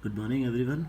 Good morning everyone.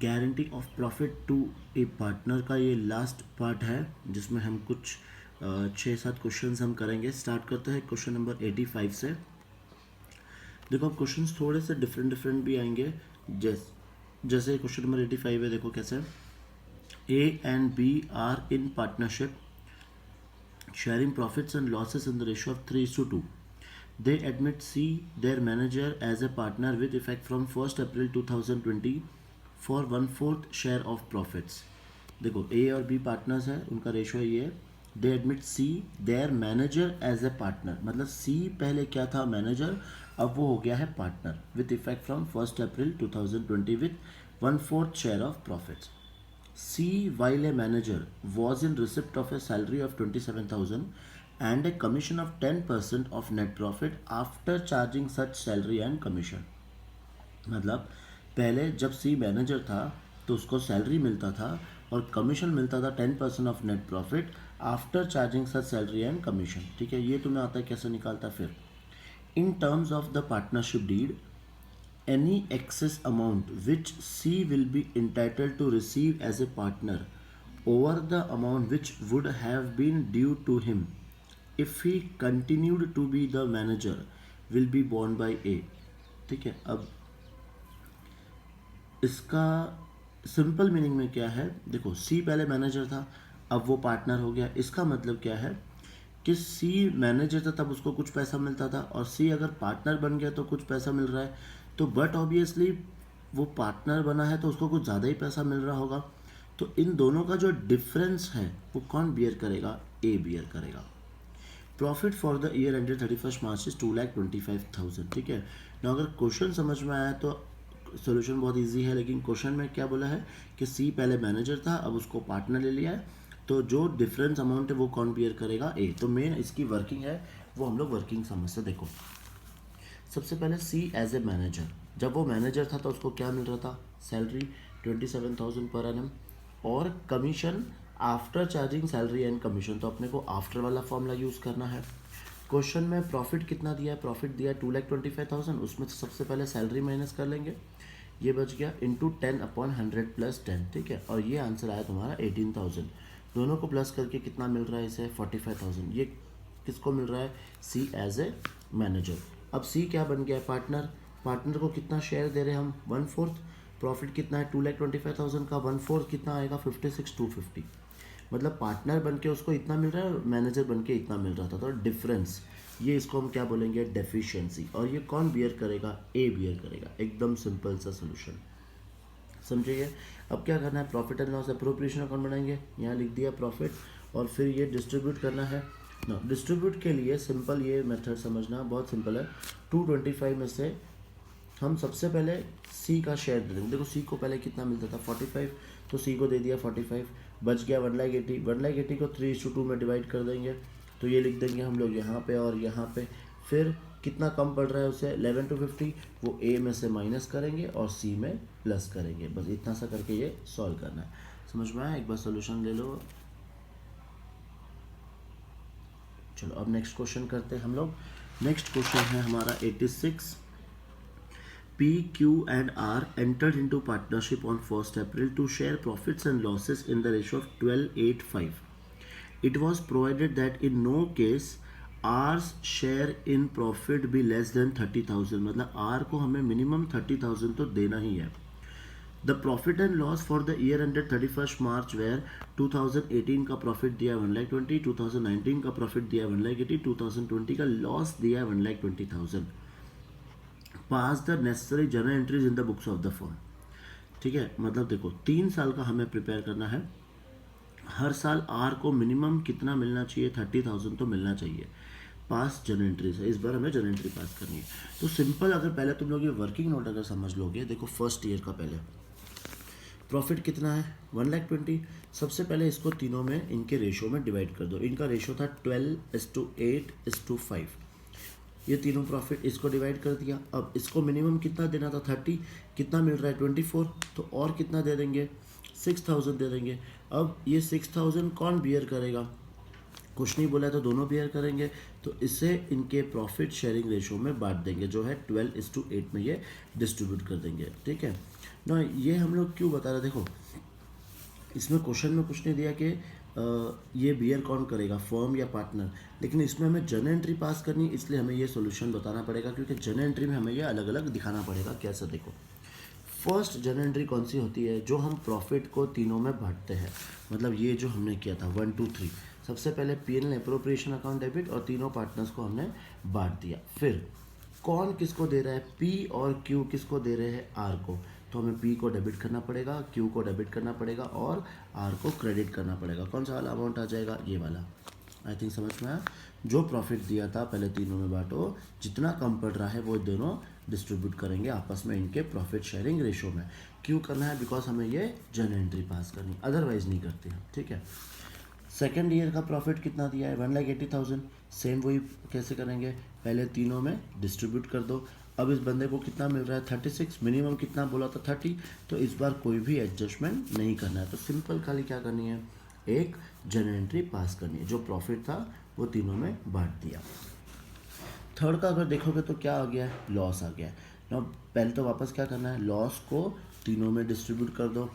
Guarantee of profit to a partner का ये last part है जिसमें हम कुछ 6-7 क्वेश्चंस हम करेंगे। स्टार्ट करते हैं क्वेश्चन नंबर 85 से। देखो अब क्वेश्चंस थोड़े से डिफरेंट डिफरेंट भी आएंगे। जैसे क्वेश्चन नंबर 85 है, देखो कैसे है। A and B are in partnership sharing profits and losses in the ratio of 3:2. They admit C, their manager, as a partner with effect from 1st April 2020 for 1/4 share of profits. देखो A और B partners हैं, उनका ratio ये है। They admit C their manager as a partner, मतलब C पहले क्या था, मैनेजर, अब वो हो गया है partner with effect from 1st April 2020 with 1/4 share of profits. C, while a manager, was in receipt of a salary of 27,000 and a commission of 10% of net profit after charging such salary and commission. मतलब पहले जब C manager था तो उसको salary मिलता था और commission मिलता था 10% of net profit after charging such salary and commission. ठीक है, ये तुम्हें आता है कैसे निकालता. फिर in terms of the partnership deed, any excess amount which C will be entitled to receive as a partner over the amount which would have been due to him if he continued to be the manager will be borne by A. ठीक है, अब इसका simple meaning में क्या है, देखो सी पहले manager था, अब वो पार्टनर हो गया. इसका मतलब क्या है कि सी मैनेजर था तब उसको कुछ पैसा मिलता था और सी अगर पार्टनर बन गया तो कुछ पैसा मिल रहा है. तो बट ऑब्वियसली वो पार्टनर बना है तो उसको कुछ ज़्यादा ही पैसा मिल रहा होगा. तो इन दोनों का जो डिफरेंस है वो कौन बियर करेगा, ए बियर करेगा. Profit for the year ended 31 March is 2,25,000. ठीक है ना, अगर क्वेश्चन समझ में आया तो सोल्यूशन बहुत इजी है. लेकिन क्वेश्चन में क्या बोला है कि सी पहले मैनेजर था, अब उसको पार्टनर ले लिया है, तो जो डिफरेंस अमाउंट है वो कौन बियर करेगा, ए. तो मेन इसकी वर्किंग है वो हम लोग वर्किंग समझते. देखो सबसे पहले सी एज ए मैनेजर, जब वो मैनेजर था तो उसको क्या मिल रहा था, सैलरी 27,000 पर एनम और commission after charging salary and commission. तो अपने को आफ्टर वाला फॉर्मूला यूज़ करना है. क्वेश्चन में प्रॉफिट कितना दिया है, प्रॉफिट दिया है 2,25,000, उसमें से सबसे पहले सैलरी माइनस कर लेंगे, ये बच गया इंटू 10/100 + 10. ठीक है, और ये आंसर आया तुम्हारा 18,000. दोनों को प्लस करके कितना मिल रहा है इसे, 45,000. ये किसको मिल रहा है, सी एज ए मैनेजर. अब सी क्या बन गया है, पार्टनर. पार्टनर को कितना शेयर दे रहे हैं हम, 1/4. प्रॉफिट कितना है 2,25,000 का 1/4 कितना आएगा, 56,250. मतलब पार्टनर बन के उसको इतना मिल रहा है और मैनेजर बन के इतना मिल रहा था. तो डिफरेंस, ये इसको हम क्या बोलेंगे, डेफिशिएंसी. और ये कौन बियर करेगा, ए बियर करेगा. एकदम सिंपल सा सोल्यूशन, समझिए. अब क्या करना है, profit and loss appropriation account बनाएंगे, यहाँ लिख दिया प्रॉफिट और फिर ये डिस्ट्रीब्यूट करना है ना. डिस्ट्रीब्यूट के लिए सिंपल ये मेथड समझना बहुत सिंपल है. 225 में से हम सबसे पहले सी का शेयर दे देंगे. देखो सी को पहले कितना मिलता था, 45, तो सी को दे दिया 45, बच गया 1,80,000. 1,80,000 को 3:2 में डिवाइड कर देंगे, तो ये लिख देंगे हम लोग यहाँ पे और यहाँ पे. फिर कितना कम पड़ रहा है उसे, 11/250, वो ए में से माइनस करेंगे और सी में प्लस करेंगे. बस इतना सा करके ये सॉल्व करना है. समझ में आया, एक बार सोल्यूशन ले लो. चलो अब नेक्स्ट क्वेश्चन करते हैं हम लोग. नेक्स्ट क्वेश्चन है हमारा 86. P, Q and R entered into partnership on 1st April to share profits and losses in the ratio of 12:8:5. It was provided that in no case R's share in profit be less than 30,000. मतलब R को हमें minimum 30,000 तो देना ही है. The profit and loss for the year ended 31st March where 2018 का profit दिया 1,20,000, 2019 का profit दिया 1,80,000, 2020 का लॉस दिया 1,20,000. Pass the necessary journal entries in the books of the firm. ठीक है, मतलब देखो 3 साल का हमें प्रिपेयर करना है. हर साल आर को मिनिमम कितना मिलना चाहिए, 30,000 तो मिलना चाहिए. पास जर्नल एंट्रीज है, इस बार हमें जर्नल एंट्री पास करनी है. तो सिंपल, अगर पहले तुम लोग ये वर्किंग नोट अगर समझ लोगे, देखो फर्स्ट ईयर का पहले प्रॉफिट कितना है 1,20,000. सबसे पहले इसको तीनों में इनके रेशो में डिवाइड कर दो. इनका रेशो था 12:8:5. ये तीनों प्रॉफिट इसको डिवाइड कर दिया. अब इसको मिनिमम कितना देना था, 30, कितना मिल रहा है 24, तो और कितना दे देंगे, 6,000 दे देंगे. अब ये 6,000 कौन बियर करेगा, कुछ नहीं बोला है तो दोनों बियर करेंगे, तो इससे इनके प्रॉफिट शेयरिंग रेशो में बांट देंगे, जो है 12:8 में ये डिस्ट्रीब्यूट कर देंगे, ठीक है ना। ये हम लोग क्यों बता रहे, देखो इसमें क्वेश्चन में कुछ नहीं दिया कि ये बियर कौन करेगा, फर्म या पार्टनर, लेकिन इसमें हमें जर्नल एंट्री पास करनी है, इसलिए हमें ये सॉल्यूशन बताना पड़ेगा, क्योंकि जर्नल एंट्री में हमें ये अलग अलग दिखाना पड़ेगा। कैसे, देखो फर्स्ट जर्नल एंट्री कौन सी होती है, जो हम प्रॉफिट को तीनों में बांटते हैं, मतलब ये जो हमने किया था 1 2 3, सबसे पहले P&L एप्रोप्रिएशन अकाउंट डेबिट और तीनों पार्टनर्स को हमने बांट दिया। फिर कौन किसको दे रहा है, P और Q किसको दे रहे हैं, R को, तो हमें P को डेबिट करना पड़ेगा, Q को डेबिट करना पड़ेगा और R को क्रेडिट करना पड़ेगा। कौन सा वाला अमाउंट आ जाएगा, ये वाला। आई थिंक समझ में आया। जो प्रॉफिट दिया था पहले तीनों में बांटो, जितना कम पड़ रहा है वो दोनों डिस्ट्रीब्यूट करेंगे आपस में इनके प्रॉफिट शेयरिंग रेशो में। क्यों करना है, बिकॉज हमें ये जर्नल एंट्री पास करनी, अदरवाइज नहीं करते हैं, ठीक है। सेकेंड ईयर का प्रॉफिट कितना दिया है, 1,80,000, सेम वही कैसे करेंगे, पहले तीनों में डिस्ट्रीब्यूट कर दो। अब इस बंदे को कितना मिल रहा है, 36, मिनिमम कितना बोला था 30, तो इस बार कोई भी एडजस्टमेंट नहीं करना है, तो सिंपल खाली क्या करनी है, एक जर्नल एंट्री पास करनी है, जो प्रॉफिट था वो तीनों में बांट दिया। थर्ड का अगर देखोगे तो क्या आ गया है, लॉस आ गया है ना। पहले तो वापस क्या करना है, लॉस को तीनों में डिस्ट्रीब्यूट कर दो।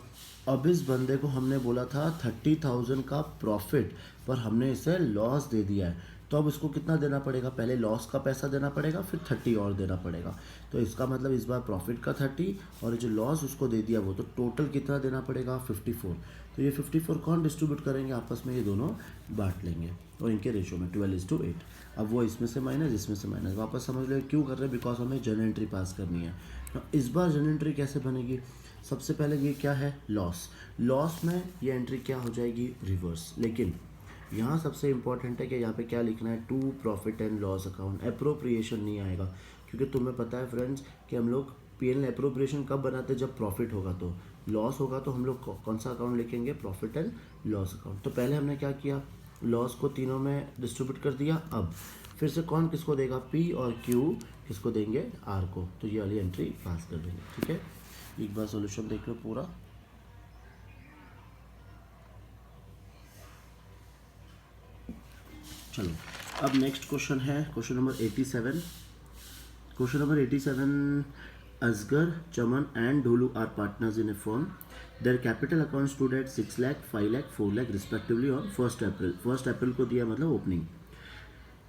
अब इस बंदे को हमने बोला था 30,000 का प्रॉफिट, पर हमने इसे लॉस दे दिया है, तो अब इसको कितना देना पड़ेगा, पहले लॉस का पैसा देना पड़ेगा, फिर 30 और देना पड़ेगा। तो इसका मतलब इस बार प्रॉफिट का 30 और जो लॉस उसको दे दिया वो, तो टोटल कितना देना पड़ेगा, 54। तो ये 54 कौन डिस्ट्रीब्यूट करेंगे आपस में, ये दोनों बांट लेंगे और इनके रेशो में 12:8। अब वो इसमें से माइनस, इसमें से माइनस, वापस समझ लो क्यों कर रहे हैं, बिकॉज हमें जर्नल एंट्री पास करनी है। तो इस बार जर्नल एंट्री कैसे बनेगी, सबसे पहले ये क्या है, लॉस, लॉस में ये एंट्री क्या हो जाएगी, रिवर्स। लेकिन यहाँ सबसे इंपॉर्टेंट है कि यहाँ पे क्या लिखना है, to profit and loss account, appropriation नहीं आएगा, क्योंकि तुम्हें पता है फ्रेंड्स कि हम लोग P&L एप्रोप्रिएशन कब बनाते हैं, जब प्रॉफिट होगा, तो लॉस होगा तो हम लोग कौन सा अकाउंट लिखेंगे, प्रॉफिट एंड लॉस अकाउंट। तो पहले हमने क्या किया, लॉस को तीनों में डिस्ट्रीब्यूट कर दिया। अब फिर से कौन किसको देगा, P और Q किसको देंगे, R को, तो ये वाली एंट्री पास कर देंगे, ठीक है। एक बार सॉल्यूशन देख लो पूरा। चलो अब नेक्स्ट क्वेश्चन है question number 87। Question number 87, Asgar, Chaman and Dholu are partners in a firm. Their capital account stood at 6 lakh, 5 lakh, 4 lakh respectively on 1 April. 1 April को दिया मतलब opening.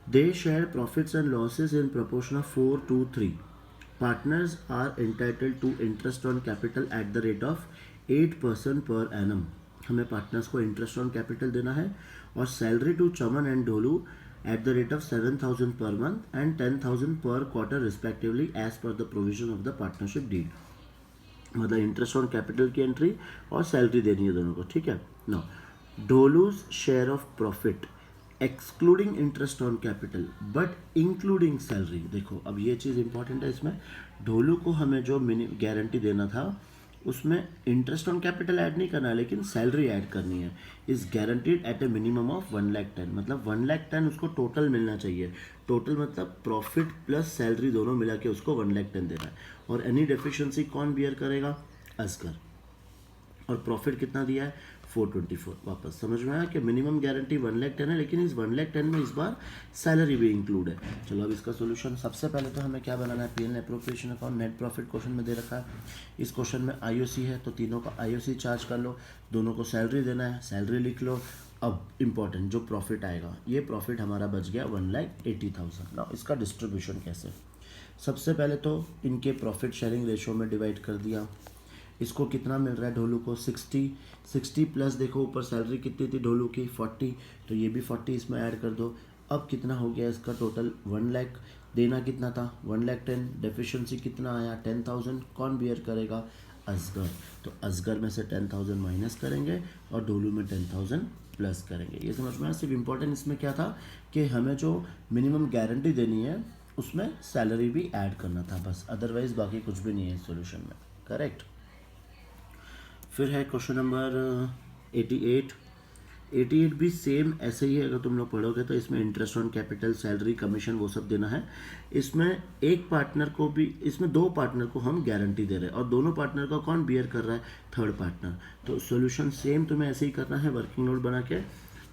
They share profits and losses in proportion of 4:3। Partners are entitled to interest on capital at the rate of 8% per annum। हमें partners को interest on capital देना है, और salary to Chaman and Dholu at the rate of 7,000 per month and 10,000 per quarter respectively as per the provision of the partnership deed. मतलब interest on capital की entry और salary देनी है दोनों को, ठीक है ना। Dholu's share of profit excluding interest on capital but including salary. देखो अब ये चीज़ इंपॉर्टेंट है, इसमें ढोलू को हमें जो गारंटी देना था उसमें इंटरेस्ट ऑन कैपिटल ऐड नहीं करना है, लेकिन सैलरी ऐड करनी है। Is guaranteed at a minimum of 1,10,000, मतलब 1,10,000 उसको टोटल मिलना चाहिए। टोटल मतलब प्रॉफिट प्लस सैलरी दोनों मिला के उसको 1,10,000 देना है। और एनी डेफिशिएंसी कौन बियर करेगा, असगर। और प्रॉफिट कितना दिया है, 424। वापस समझ में आया कि मिनिमम गारंटी 1,10,000 है, लेकिन इस 1,10,000 में इस बार सैलरी भी इंक्लूड है। चलो अब इसका सोल्यूशन, सबसे पहले तो हमें क्या बनाना है, P&L appropriation account. Net profit question में दे रखा है, इस क्वेश्चन में IOC है, तो तीनों का IOC चार्ज कर लो, दोनों को सैलरी देना है, सैलरी लिख लो। अब इंपॉर्टेंट जो प्रॉफिट आएगा, ये प्रॉफिट हमारा बच गया 1,80,000। ना इसका डिस्ट्रीब्यूशन कैसे, सबसे पहले तो इनके प्रॉफिट शेयरिंग रेशो में डिवाइड कर दिया। इसको कितना मिल रहा है ढोलू को, 60 प्लस देखो ऊपर सैलरी कितनी थी ढोलू की, 40, तो ये भी 40 इसमें ऐड कर दो। अब कितना हो गया इसका टोटल, 1 लाख। देना कितना था, 1,10,000। डेफिशिएंसी कितना आया, 10,000। कौन बियर करेगा, असगर। तो असगर में से 10,000 माइनस करेंगे और ढोलू में 10,000 प्लस करेंगे। ये समझ में आया। सिर्फ इम्पोर्टेंट इसमें क्या था कि हमें जो मिनिमम गारंटी देनी है उसमें सैलरी भी ऐड करना था, बस, अदरवाइज बाकी कुछ भी नहीं है इस सोल्यूशन में, करेक्ट। फिर है क्वेश्चन नंबर 88 भी सेम ऐसे ही है। अगर तुम लोग पढ़ोगे तो इसमें interest on capital, salary, commission वो सब देना है। इसमें एक पार्टनर को भी, इसमें 2 पार्टनर को हम गारंटी दे रहे हैं, और दोनों पार्टनर का कौन बियर कर रहा है, थर्ड पार्टनर। तो सॉल्यूशन सेम तुम्हें ऐसे ही करना है, वर्किंग नोट बना के।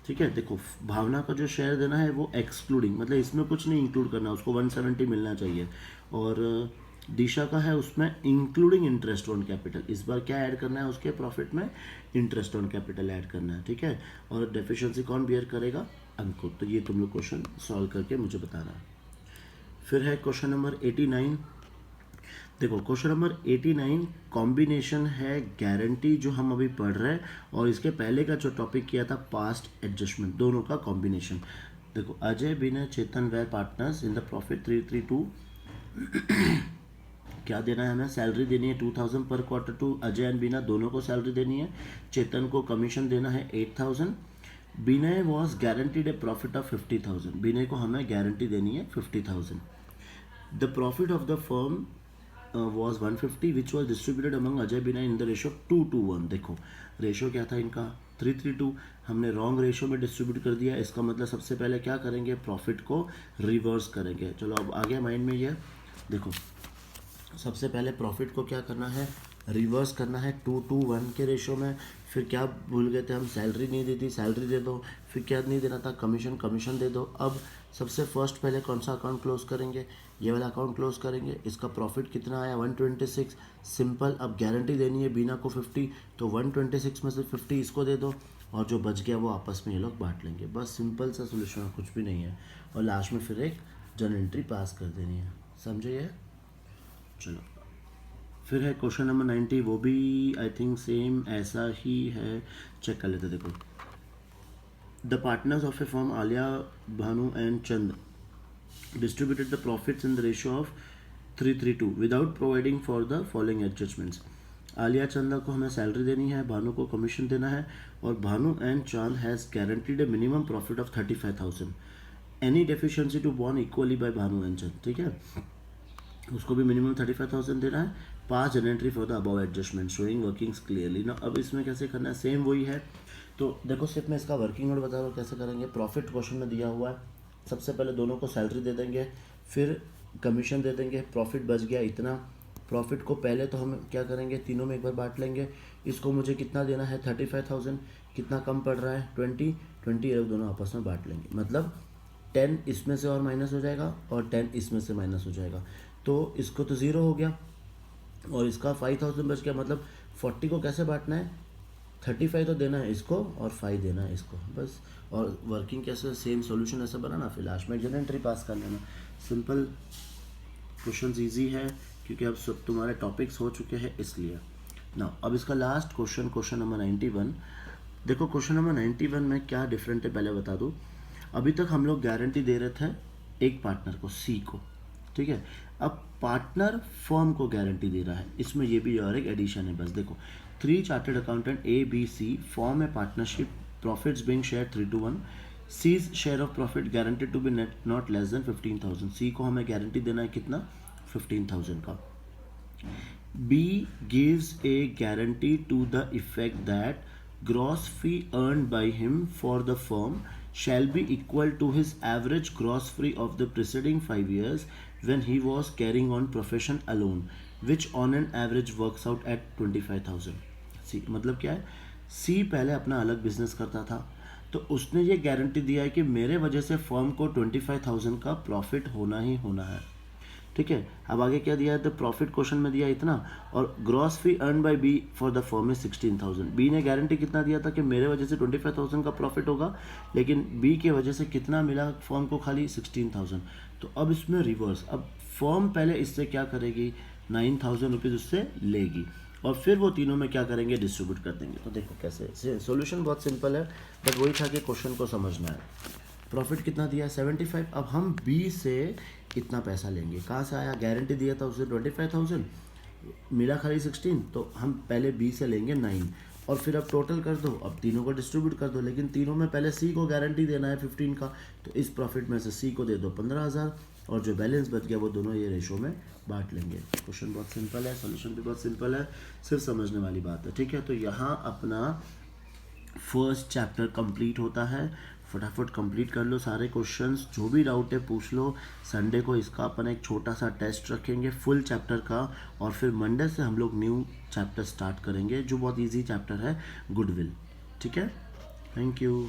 ठीक है। देखो भावना का जो शेयर देना है वो एक्सक्लूडिंग, मतलब इसमें कुछ नहीं इंक्लूड करना, उसको 170 मिलना चाहिए। और दिशा का है उसमें इंक्लूडिंग इंटरेस्ट ऑन कैपिटल, इस बार क्या ऐड करना है उसके प्रॉफिट में, इंटरेस्ट ऑन कैपिटल ऐड करना है, ठीक है। और डेफिशिएंसी कौन बियर करेगा, अंकुर। तो ये तुम लोग क्वेश्चन सॉल्व करके मुझे बताना है। फिर है क्वेश्चन नंबर 89। देखो क्वेश्चन नंबर 89 कॉम्बिनेशन है गारंटी जो हम अभी पढ़ रहे हैं, और इसके पहले का जो टॉपिक किया था पास्ट एडजस्टमेंट, दोनों का कॉम्बिनेशन। देखो Ajay Vinay Chetan were partners in the profit 332। क्या देना है हमें, सैलरी देनी है 2000 पर क्वार्टर टू अजय एंड बीना, दोनों को सैलरी देनी है। चेतन को कमीशन देना है 8000। Vinay was guaranteed a profit of 50,000, Vinay को हमें गारंटी देनी है 50,000। The profit of the firm was 150 which was distributed among Ajay बिना in the ratio 2:1। देखो रेशो क्या था इनका 3:3, हमने रॉन्ग रेशो में डिस्ट्रीब्यूट कर दिया। इसका मतलब सबसे पहले क्या करेंगे, प्रॉफिट को रिवर्स करेंगे। चलो अब आ गया माइंड में ये, देखो सबसे पहले प्रॉफिट को क्या करना है, रिवर्स करना है 2:1 के रेशो में। फिर क्या भूल गए थे हम, सैलरी नहीं दी थी, सैलरी दे दो। फिर क्या नहीं देना था, कमीशन, कमीशन दे दो। अब सबसे फर्स्ट पहले कौन सा अकाउंट क्लोज करेंगे, ये वाला अकाउंट क्लोज करेंगे। इसका प्रॉफिट कितना आया 126, सिंपल। अब गारंटी देनी है बीना को 50, तो 126 में से 50 इसको दे दो, और जो बच गया वो आपस में ये लोग बांट लेंगे। बस सिंपल सा सोल्यूशन है, कुछ भी नहीं है। और लास्ट में फिर एक जर्नल एंट्री पास कर देनी है, समझे ये। चलो फिर है क्वेश्चन नंबर 90, वो भी आई थिंक सेम ऐसा ही है, चेक कर लेते। देखो the partners of A firm Alia Bhanu and Chand distributed the profits in the ratio of 3:3 without providing for the following adjustments। Alia चंदा को हमें सैलरी देनी है, भानु को कमीशन देना है, और Bhanu and Chand has guaranteed a minimum profit of 35,000। Any deficiency to borne equally by Bhanu and Chand, ठीक है, उसको भी मिनिमम 35,000 देना है। Pass journal entry for the above adjustment showing workings clearly ना। अब इसमें कैसे करना है, सेम वही है। तो देखो सिर्फ मैं इसका वर्किंग नोट बता रहा हूँ कैसे करेंगे। प्रॉफिट क्वेश्चन में दिया हुआ है, सबसे पहले दोनों को सैलरी दे देंगे, फिर कमीशन दे देंगे। प्रॉफिट बच गया इतना, प्रॉफिट को पहले तो हम क्या करेंगे, तीनों में एक बार बांट लेंगे। इसको मुझे कितना देना है 35,000, कितना कम पड़ रहा है 20 ये दोनों आपस में बांट लेंगे। मतलब 10 इसमें से और माइनस हो जाएगा, और 10 इसमें से माइनस हो जाएगा, तो इसको तो ज़ीरो हो गया, और इसका 5,000 बच गया। मतलब 40 को कैसे बांटना है, 35 तो देना है इसको और 5 देना है इसको, बस। और वर्किंग कैसे, सेम सॉल्यूशन ऐसा बनाना, फिर लास्ट में जनरल एंट्री पास कर लेना। सिंपल क्वेश्चन, इजी है क्योंकि अब सब तुम्हारे टॉपिक्स हो चुके हैं इसलिए ना। अब इसका लास्ट क्वेश्चन, क्वेश्चन नंबर 91। देखो क्वेश्चन नंबर 91 में क्या डिफरेंट है पहले बता दूँ। अभी तक हम लोग गारंटी दे रहे थे एक पार्टनर को, सी को, ठीक है। अब पार्टनर फर्म को गारंटी दे रहा है, इसमें ये भी और एक एडिशन है। बस देखो 3 chartered accountant A B C form a partnership, profits being share 3:1। C's share of profit guaranteed to be net not less than 15,000। C को हमें गारंटी देना है कितना, 15,000 का। B gives a guarantee to the effect that gross fee earned by him for the firm shall be equal to his average gross fee of the preceding 5 years when he was carrying on profession alone, which on an average works out at 25,000। सी मतलब क्या है, सी पहले अपना अलग business करता था, तो उसने ये गारंटी दिया है कि मेरे वजह से फर्म को 25,000 का प्रॉफिट होना ही होना है, ठीक है। अब आगे क्या दिया है, तो प्रॉफिट क्वेश्चन में दिया इतना, और gross fee earn by B for the firm is 16,000। B ने गारंटी कितना दिया था कि मेरे वजह से 25,000 का प्रॉफिट होगा, लेकिन बी के वजह से कितना मिला फर्म को, खाली 16,000। तो अब इसमें रिवर्स, अब फर्म पहले इससे क्या करेगी, 9,000 रुपीज़ उससे लेगी, और फिर वो तीनों में क्या करेंगे, डिस्ट्रीब्यूट कर देंगे। तो देखो कैसे, सॉल्यूशन बहुत सिंपल है, बट वही था कि क्वेश्चन को समझना है। प्रॉफिट कितना दिया, 75। अब हम बी से इतना पैसा लेंगे, कहाँ से आया, गारंटी दिया था उससे 25,000, मिला खाली 16, तो हम पहले बी से लेंगे 9, और फिर अब टोटल कर दो, अब तीनों को डिस्ट्रीब्यूट कर दो, लेकिन तीनों में पहले सी को गारंटी देना है 15 का, तो इस प्रॉफिट में से सी को दे दो 15,000, और जो बैलेंस बच गया वो दोनों ये रेशो में बांट लेंगे। क्वेश्चन बहुत सिंपल है, सॉल्यूशन भी बहुत सिंपल है, सिर्फ समझने वाली बात है, ठीक है। तो यहाँ अपना फर्स्ट चैप्टर कंप्लीट होता है। फटाफट कंप्लीट कर लो सारे क्वेश्चंस, जो भी डाउट है पूछ लो। संडे को इसका अपन एक छोटा सा टेस्ट रखेंगे फुल चैप्टर का, और फिर मंडे से हम लोग न्यू चैप्टर स्टार्ट करेंगे जो बहुत इजी चैप्टर है, गुडविल, ठीक है। Thank you.